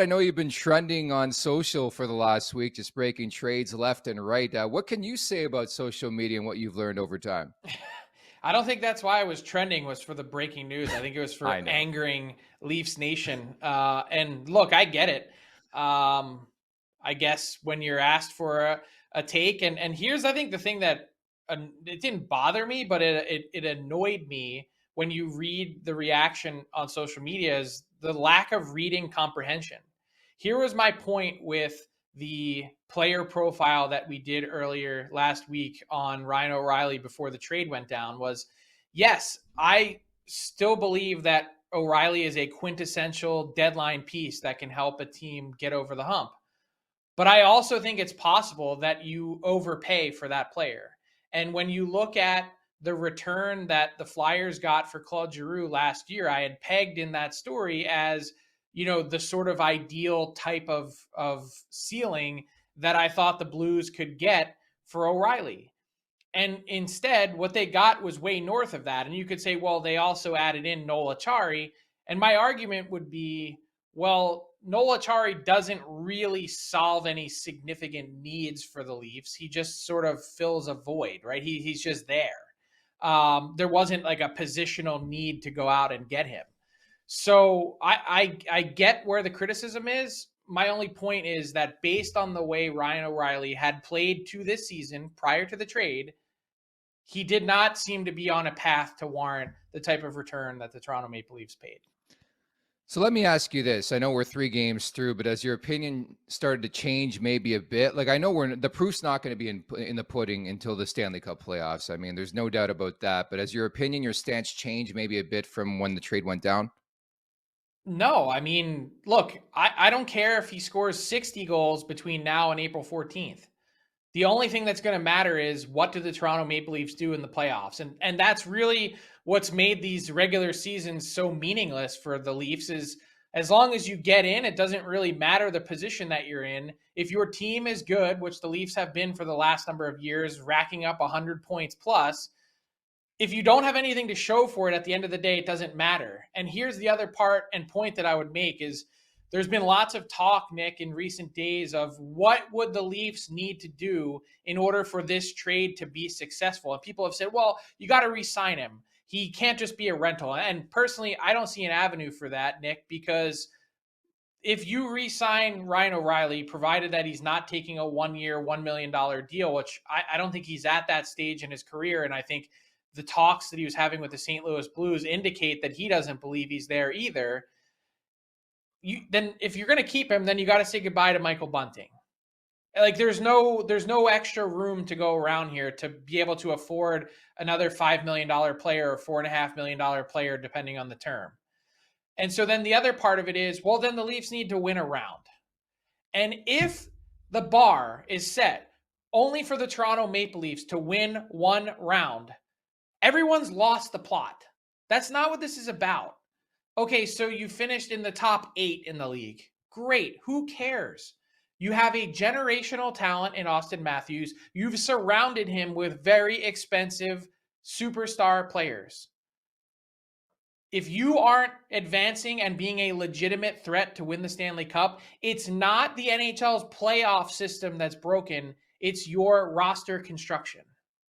I know you've been trending on social for the last week, just breaking trades left and right. What can you say about social media and what you've learned over time? I don't think that's why it was trending was for the breaking news. I think it was I for know. angering Leafs Nation. And look, I get it. Um, I guess when you're asked for a take, and here's I think the thing that it didn't bother me, but it annoyed me when you read the reaction on social media is the lack of reading comprehension. Here was my point with the player profile that we did earlier last week on Ryan O'Reilly before the trade went down was yes, I still believe that O'Reilly is a quintessential deadline piece that can help a team get over the hump. But I also think it's possible that you overpay for that player. And when you look at the return that the Flyers got for Claude Giroux last year, I had pegged in that story as, the sort of ideal type of ceiling that I thought the Blues could get for O'Reilly. And instead, what they got was way north of that. And you could say, well, they also added in Noel Acciari. And my argument would be, well, Noel Acciari doesn't really solve any significant needs for the Leafs. He just sort of fills a void, right? He's just there. There wasn't like a positional need to go out and get him. So I get where the criticism is. My only point is that based on the way Ryan O'Reilly had played to this season prior to the trade, he did not seem to be on a path to warrant the type of return that the Toronto Maple Leafs paid. So let me ask you this. I know we're 3 games through, but has your opinion started to change maybe a bit? Like I know the proof's not going to be in the pudding until the Stanley Cup playoffs. I mean, there's no doubt about that. But has your opinion, your stance changed maybe a bit from when the trade went down? No, I mean, look, I don't care if he scores 60 goals between now and April 14th. The only thing that's going to matter is what do the Toronto Maple Leafs do in the playoffs? And that's really what's made these regular seasons so meaningless for the Leafs is as long as you get in, it doesn't really matter the position that you're in. If your team is good, which the Leafs have been for the last number of years, racking up 100 points plus, if you don't have anything to show for it at the end of the day, it doesn't matter. And here's the other part and point that I would make is there's been lots of talk, Nick, in recent days of what would the Leafs need to do in order for this trade to be successful. And people have said, well, you got to re-sign him. He can't just be a rental. And personally, I don't see an avenue for that, Nick, because if you re-sign Ryan O'Reilly, provided that he's not taking a 1-year, $1 million deal, which I don't think he's at that stage in his career. And I think the talks that he was having with the St. Louis Blues indicate that he doesn't believe he's there either. Then if you're going to keep him, then you got to say goodbye to Michael Bunting. Like there's no extra room to go around here to be able to afford another $5 million player or $4.5 million player, depending on the term. And so then the other part of it is, well, then the Leafs need to win a round. And if the bar is set only for the Toronto Maple Leafs to win one round, everyone's lost the plot. That's not what this is about. Okay, so you finished in the top 8 in the league. Great. Who cares? You have a generational talent in Austin Matthews. You've surrounded him with very expensive superstar players. If you aren't advancing and being a legitimate threat to win the Stanley Cup, it's not the NHL's playoff system that's broken. It's your roster construction.